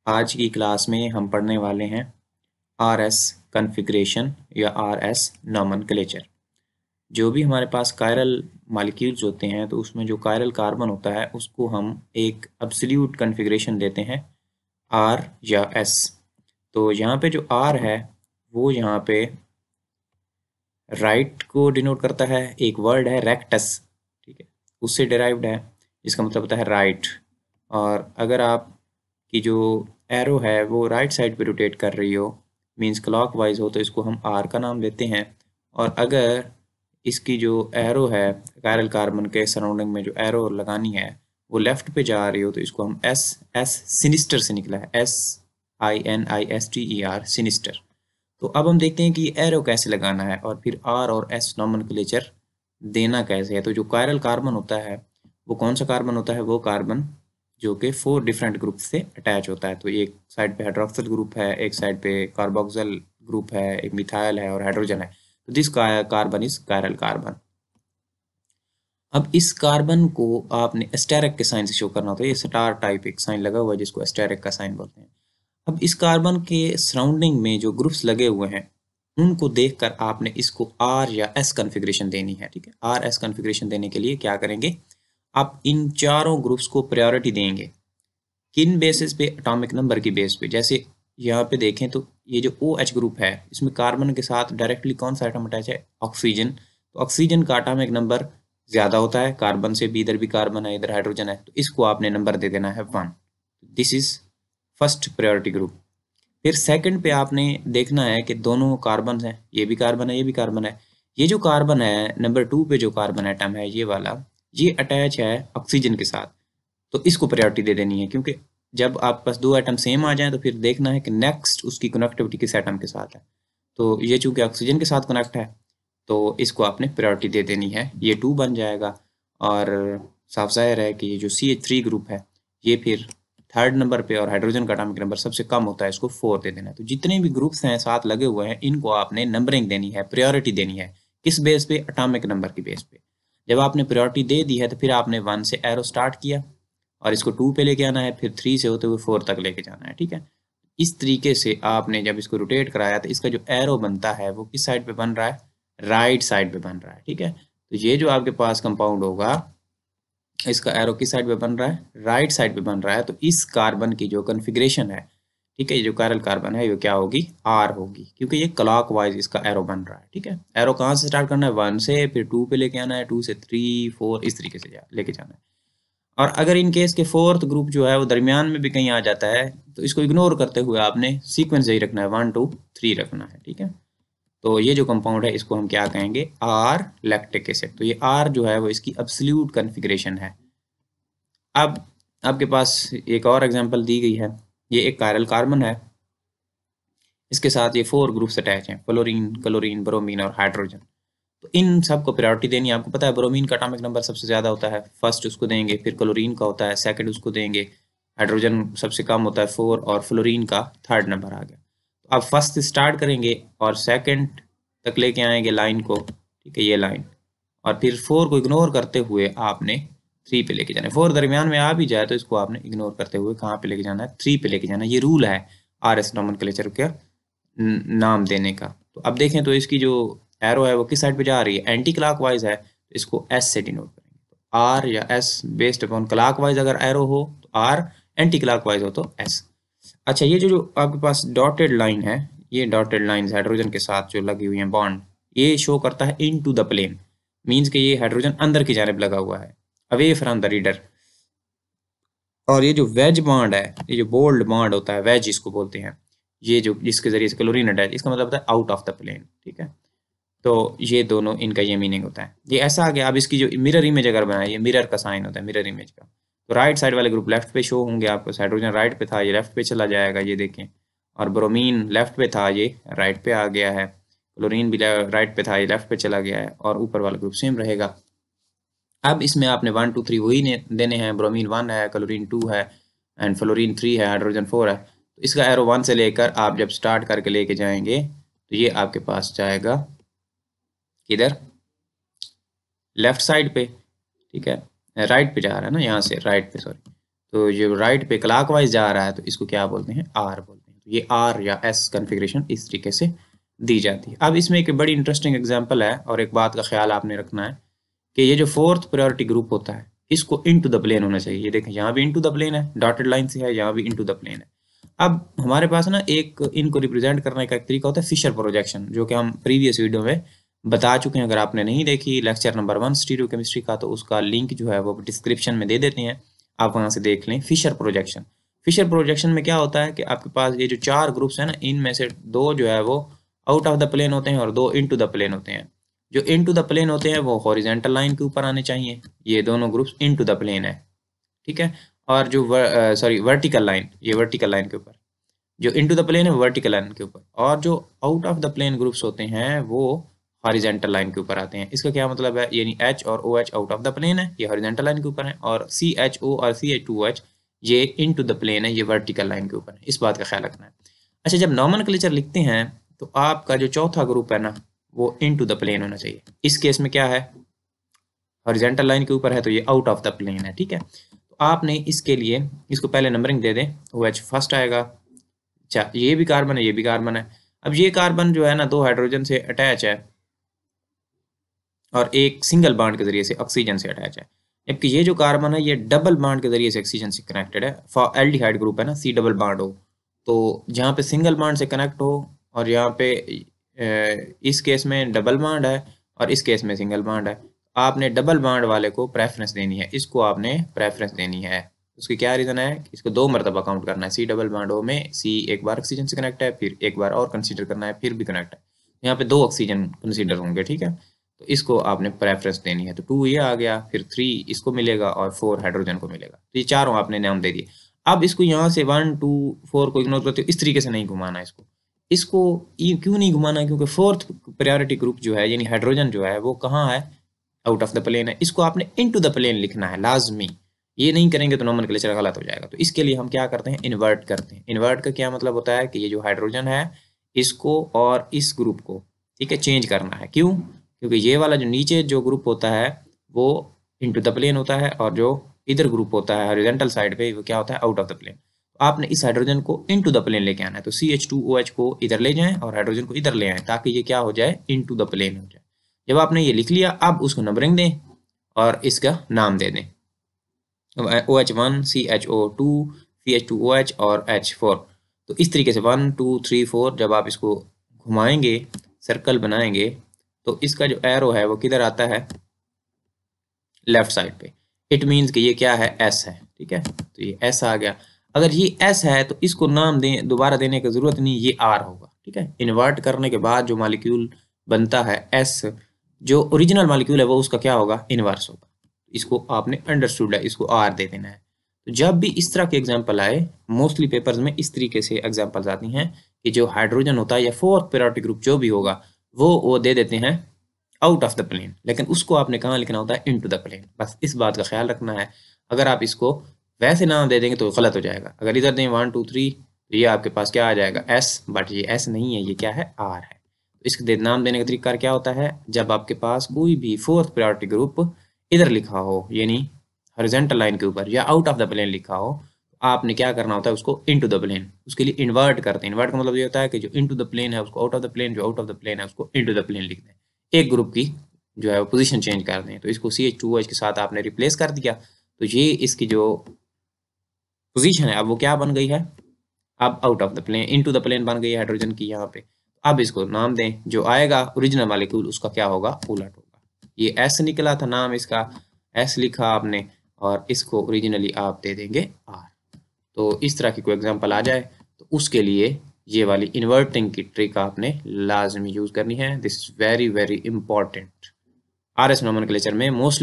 आज की क्लास में हम पढ़ने वाले हैं आरएस कॉन्फ़िगरेशन या आरएस नोमेनक्लेचर। जो भी हमारे पास कायरल मॉलिक्यूल्स होते हैं तो उसमें जो कायरल कार्बन होता है उसको हम एक एब्सोल्यूट कॉन्फ़िगरेशन देते हैं आर या एस। तो यहाँ पे जो आर है वो यहाँ पे राइट को डिनोट करता है। एक वर्ड है रेक्टस, ठीक है, उससे डिराइव्ड है, जिसका मतलब होता है राइट। और अगर आप की जो एरो है वो राइट साइड पे रोटेट कर रही हो, मींस क्लॉकवाइज हो, तो इसको हम आर का नाम देते हैं। और अगर इसकी जो एरो है कायरल कार्बन के सराउंडिंग में जो एरो लगानी है वो लेफ्ट पे जा रही हो तो इसको हम एस एस सिनिस्टर से निकला है, SINISTER सिनिस्टर। तो अब हम देखते हैं कि एरो कैसे लगाना है और फिर आर और एस नॉमेनक्लेचर देना कैसे है। तो जो कायरल कार्बन होता है वो कौन सा कार्बन होता है? वो कार्बन जो कि 4 डिफरेंट ग्रुप से अटैच होता है। तो एक साइड पे हाइड्रोक्सिल ग्रुप है, एक साइड पे कार्बोक्सिल ग्रुप है, एक मिथाइल है और हाइड्रोजन है। तो this carbon is chiral carbon. अब इस कार्बन को आपने एस्टेरिक के साइन से शो करना होता है। ये स्टार टाइप एक साइन लगा हुआ है जिसको एस्टेरिक का साइन बोलते हैं। अब इस कार्बन के सराउंडिंग में जो ग्रुप्स लगे हुए हैं उनको देखकर आपने इसको आर या एस कॉन्फ़िगरेशन देनी है, ठीक है। आर एस कॉन्फ़िगरेशन देने के लिए क्या करेंगे, आप इन चारों ग्रुप्स को प्रायोरिटी देंगे। किन बेसिस पे? एटॉमिक नंबर की बेस पे। जैसे यहाँ पे देखें तो ये जो ओ एच ग्रुप है इसमें कार्बन के साथ डायरेक्टली कौन सा एटम अटैच है? ऑक्सीजन। तो ऑक्सीजन का एटॉमिक नंबर ज़्यादा होता है कार्बन से भी, इधर भी कार्बन है इधर हाइड्रोजन है, तो इसको आपने नंबर दे देना है 1। This is first priority group. फिर सेकंड पे आपने देखना है कि दोनों कार्बन हैं, ये भी कार्बन है ये भी कार्बन है। ये जो कार्बन है नंबर 2 पे जो कार्बन एटम है ये वाला, ये अटैच है ऑक्सीजन के साथ, तो इसको प्रायोरिटी दे देनी है। क्योंकि जब आपके पास दो एटम सेम आ जाए तो फिर देखना है कि नेक्स्ट उसकी कनेक्टिविटी किस एटम के साथ है। तो ये चूंकि ऑक्सीजन के साथ कनेक्ट है तो इसको आपने प्रायोरिटी दे देनी है, ये 2 बन जाएगा। और साफ जाहिर है कि ये जो CH3 ग्रुप है ये फिर थर्ड नंबर पे, और हाइड्रोजन का एटॉमिक नंबर सबसे कम होता है, इसको 4 दे देना है। तो जितने भी ग्रुप्स हैं साथ लगे हुए हैं इनको आपने नंबरिंग देनी है, प्रायोरिटी देनी है। किस बेस पे? एटॉमिक नंबर की बेस पे। जब आपने प्रायोरिटी दे दी है तो फिर आपने 1 से एरो स्टार्ट किया और इसको 2 पे लेके आना है, फिर 3 से होते हुए 4 तक लेके जाना है, ठीक है। इस तरीके से आपने जब इसको रोटेट कराया तो इसका जो एरो बनता है वो किस साइड पे बन रहा है? राइट साइड पे बन रहा है, ठीक है। तो ये जो आपके पास कंपाउंड होगा इसका एरो किस साइड पे बन रहा है? राइट साइड पे बन रहा है। तो इस कार्बन की जो कॉन्फ़िगरेशन है, ठीक है, ये जो कायरल कार्बन है ये क्या होगी? आर होगी, क्योंकि ये क्लॉकवाइज इसका एरो बन रहा है, ठीक है। एरो कहाँ से स्टार्ट करना है? 1 से, फिर 2 पे लेके आना है, 2 से 3 4 इस तरीके से लेके जाना है। और अगर इन केस के फोर्थ ग्रुप जो है वो दरमियान में भी कहीं आ जाता है तो इसको इग्नोर करते हुए आपने सीक्वेंस यही रखना है, 1 2 3 रखना है, ठीक है। तो ये जो कंपाउंड है इसको हम क्या कहेंगे? R lactic acid. तो ये आर जो है वो इसकी एब्सोल्यूट कॉन्फ़िगरेशन है। अब आपके पास एक और एग्जांपल दी गई है, ये एक कायरल कार्बन है, इसके साथ ये 4 ग्रुप्स अटैच हैं, फ्लोरीन क्लोरीन ब्रोमीन और हाइड्रोजन। तो इन सब को प्रायोरिटी देनी है। आपको पता है ब्रोमीन का एटॉमिक नंबर सबसे ज़्यादा होता है, फर्स्ट उसको देंगे, फिर क्लोरीन का होता है सेकंड उसको देंगे, हाइड्रोजन सबसे कम होता है 4 और फ्लोरीन का थर्ड नंबर आ गया। तो आप फर्स्ट से स्टार्ट करेंगे और सेकंड तक लेके आएंगे लाइन को, ठीक है, ये लाइन। और फिर 4 को इग्नोर करते हुए आपने 3 पे लेके जाना है। 4 दरमियान में आ भी जाए तो इसको आपने इग्नोर करते हुए कहाँ पे लेके जाना है? 3 पे लेके जाना है। ये रूल है आर एस नॉमेनक्लेचर का नाम देने का। तो अब देखें तो इसकी जो एरो है वो किस साइड पे जा रही है? एंटी क्लॉकवाइज है, तो इसको एस से डिनोट करेंगे। तो आर या एस बेस्ड अपॉन क्लॉकवाइज अगर एरो हो तो आर, एंटी क्लॉकवाइज हो तो एस। अच्छा, ये जो आपके पास डॉटेड लाइन है, ये डॉटेड लाइन हाइड्रोजन के साथ जो लगी हुई है बॉन्ड, ये शो करता है इन टू द प्लेन, मीन्स कि ये हाइड्रोजन अंदर की जानब लगा हुआ है, अवे फ्रॉम द रीडर। और ये जो वेज बॉन्ड है, ये जो बोल्ड बॉन्ड होता है वेज इसको बोलते हैं, ये जो जिसके जरिए से क्लोरीन अटैच, इसका मतलब होता है आउट ऑफ द प्लेन, ठीक है। तो ये दोनों इनका ये मीनिंग होता है। ये ऐसा आ गया। अब इसकी जो मिरर इमेज अगर बनाए, ये मिरर का साइन होता है मिरर इमेज का। तो राइट साइड वाले ग्रुप लेफ्ट पे शो होंगे आपको, हाइड्रोजन राइट पे था ये लेफ्ट पे चला जाएगा, ये देखें। और ब्रोमीन लेफ्ट पे था ये राइट पे आ गया है, क्लोरीन भी राइट पे था ये लेफ्ट पे चला गया है, और ऊपर वाला ग्रुप सेम रहेगा। अब इसमें आपने 1 2 3 वही देने हैं, ब्रोमीन 1 है, क्लोरीन 2 है एंड फ्लोरीन 3 है, हाइड्रोजन 4 है। तो इसका एरो 1 से लेकर आप जब स्टार्ट करके लेके जाएंगे तो ये आपके पास जाएगा किधर? लेफ्ट साइड पे, ठीक है, राइट पे जा रहा है ना, यहाँ से राइट पे, सॉरी। तो जो राइट पे क्लॉकवाइज जा रहा है तो इसको क्या बोलते हैं, आर बोलते हैं। तो ये आर या एस कॉन्फ़िगरेशन इस तरीके से दी जाती है। अब इसमें एक बड़ी इंटरेस्टिंग एग्जांपल है और एक बात का ख्याल आपने रखना है कि ये जो फोर्थ प्रायोरिटी ग्रुप होता है इसको इनटू द प्लेन होना चाहिए। ये देखें यहाँ भी इनटू द प्लेन है, डॉटेड लाइन से है, यहाँ भी इनटू द प्लेन है। अब हमारे पास ना एक इनको रिप्रेजेंट करने का एक तरीका होता है फिशर प्रोजेक्शन, जो कि हम प्रीवियस वीडियो में बता चुके हैं। अगर आपने नहीं देखी लेक्चर नंबर 1 स्टीरियोकेमिस्ट्री का तो उसका लिंक जो है वो डिस्क्रिप्शन में दे देते हैं, आप वहाँ से देख लें। फिशर प्रोजेक्शन, फिशर प्रोजेक्शन में क्या होता है कि आपके पास ये जो 4 ग्रुप्स हैं ना, इनमें से 2 जो है वो आउट ऑफ द प्लेन होते हैं और 2 इनटू द प्लेन होते हैं। जो इनटू द प्लेन होते हैं वो हॉरिजेंटल लाइन के ऊपर आने चाहिए, ये दोनों ग्रुप्स इनटू द प्लेन है, ठीक है। और जो वर्टिकल लाइन, ये वर्टिकल लाइन के ऊपर, जो इनटू द प्लेन है वर्टिकल लाइन के ऊपर, और जो out of the plane groups होते हैं वो हॉरिजेंटल लाइन के ऊपर आते हैं। इसका क्या मतलब है, यानी एच और O H out of the plane है, ये हॉरिजेंटल लाइन के ऊपर है, और सी एच ओ और सी एच टू एच ये इनटू द प्लेन है, ये वर्टिकल लाइन के ऊपर है। इस बात का ख्याल रखना है। अच्छा, जब नॉमेनक्लेचर लिखते हैं तो आपका जो चौथा ग्रुप है ना वो इनटू द प्लेन होना चाहिए। इस केस में क्या है, हॉरिजेंटल लाइन के ऊपर है तो ये आउट ऑफ द प्लेन है, ठीक है। तो आपने इसके लिए इसको पहले नंबरिंग दे दें, ओ एच फर्स्ट आएगा। अच्छा, ये भी कार्बन है, ये भी कार्बन है। अब ये कार्बन जो है ना 2 हाइड्रोजन से अटैच है और एक सिंगल बॉन्ड के जरिए से ऑक्सीजन से अटैच है, जबकि ये जो कार्बन है ये डबल बॉन्ड के जरिए से ऑक्सीजन से कनेक्टेड है। फॉर एल्डिहाइड ग्रुप है ना, सी डबल बॉन्ड हो, तो जहाँ पे सिंगल बॉन्ड से कनेक्ट हो और यहाँ पे इस केस में डबल बॉन्ड है और इस केस में सिंगल बॉन्ड है, आपने डबल बॉन्ड वाले को प्रेफरेंस देनी है, इसको आपने प्रेफरेंस देनी है। उसकी क्या रीज़न है, इसको 2 मरतबा काउंट करना है। सी डबल बॉन्ड हो में सी एक बार ऑक्सीजन से कनेक्ट है, फिर एक बार और कंसीडर करना है, फिर भी कनेक्ट है, यहाँ पे 2 ऑक्सीजन कंसीडर होंगे, ठीक है। तो इसको आपने प्रेफरेंस देनी है। तो 2 ये आ गया, फिर 3 इसको मिलेगा और 4 हाइड्रोजन को मिलेगा। तो ये चारों आपने नाम दे दिए। अब इसको यहाँ से 1 2 4 को इग्नोर करते हो, इस तरीके से नहीं घुमाना इसको क्यों नहीं घुमाना, क्योंकि फोर्थ प्रायोरिटी ग्रुप जो है यानी हाइड्रोजन जो है वो कहाँ है, आउट ऑफ द प्लेन है। इसको आपने इनटू द प्लेन लिखना है लाजमी, ये नहीं करेंगे तो नोमेनक्लेचर गलत हो जाएगा। तो इसके लिए हम क्या करते हैं, इन्वर्ट करते हैं। इन्वर्ट का क्या मतलब होता है कि ये जो हाइड्रोजन है इसको और इस ग्रुप को, ठीक है, चेंज करना है। क्यों, क्योंकि ये वाला जो नीचे जो ग्रुप होता है वो इनटू द प्लेन होता है और जो इधर ग्रुप होता है हॉरिजॉन्टल साइड पे वो क्या होता है, आउट ऑफ द प्लेन। तो आपने इस हाइड्रोजन को इनटू द प्लेन लेके आना है। तो CH2OH को इधर ले जाएं और हाइड्रोजन को इधर ले आएं ताकि ये क्या हो जाए, इनटू द प्लेन हो जाए। जब आपने ये लिख लिया, अब उसको नंबरिंग दें और इसका नाम दे दें, OH1 CHO2 CH2OH और H4। तो इस तरीके से 1 2 3 4 जब आप इसको घुमाएंगे, सर्कल बनाएंगे, तो इसका जो एरो है वो किधर आता है, लेफ्ट साइड पे। इट मीन्स कि ये क्या है, S है, ठीक है। तो ये S आ गया। अगर ये S है तो इसको नाम दें, दोबारा देने की जरूरत नहीं, ये R होगा, ठीक है। इन्वर्ट करने के बाद जो मॉलिक्यूल बनता है S, जो ओरिजिनल मॉलिक्यूल है वो उसका क्या होगा, इनवर्स होगा। इसको आपने अंडरस्टूड है, इसको R दे देना है। तो जब भी इस तरह के एग्जाम्पल आए, मोस्टली पेपर्स में इस तरीके से एग्जाम्पल्स आती हैं कि जो हाइड्रोजन होता है या फोर्थ प्रायोरिटी ग्रुप जो भी होगा वो दे देते हैं आउट ऑफ द प्लेन, लेकिन उसको आपने कहाँ लिखना होता है, इनटू द प्लेन। बस इस बात का ख्याल रखना है। अगर आप इसको वैसे नाम दे देंगे तो गलत हो जाएगा। अगर इधर दें 1 2 3 तो ये आपके पास क्या आ जाएगा, S, बट ये S नहीं है, ये क्या है, R है। तो इसके नाम देने का तरीका क्या होता है, जब आपके पास कोई भी फोर्थ प्रायोरिटी ग्रुप इधर लिखा हो यानी हॉरिजॉन्टल लाइन के ऊपर या आउट ऑफ द प्लेन लिखा हो, आपने क्या करना होता है, उसको इनटू द प्लेन, उसके लिए इन्वर्ट करते हैं। इन्वर्ट का मतलब ये होता है कि जो इनटू द प्लेन है उसको आउट ऑफ द प्लेन, जो आउट ऑफ द प्लेन है उसको इनटू द प्लेन लिख दें, एक ग्रुप की जो है वो पोजीशन चेंज कर दें। तो इसको CH2OH के साथ आपने रिप्लेस कर दिया, तो ये इसकी जो पोजीशन है अब वो क्या बन गई है, अब out of the plane, into the plane बन गई है हाइड्रोजन की यहाँ पे। अब इसको नाम दें, जो आएगा ओरिजिनल मॉलिक्यूल उसका क्या होगा, उलट होगा। ये S निकला था नाम इसका, S लिखा आपने और इसको ओरिजिनली आप दे देंगे R। तो इस तरह की कोई एग्जांपल आ जाए तो उसके लिए ये वाली इन्वर्टिंग की ट्रिक आपने लाजमी यूज करनी है। This is very very important. RS nomenclature में मोस्टली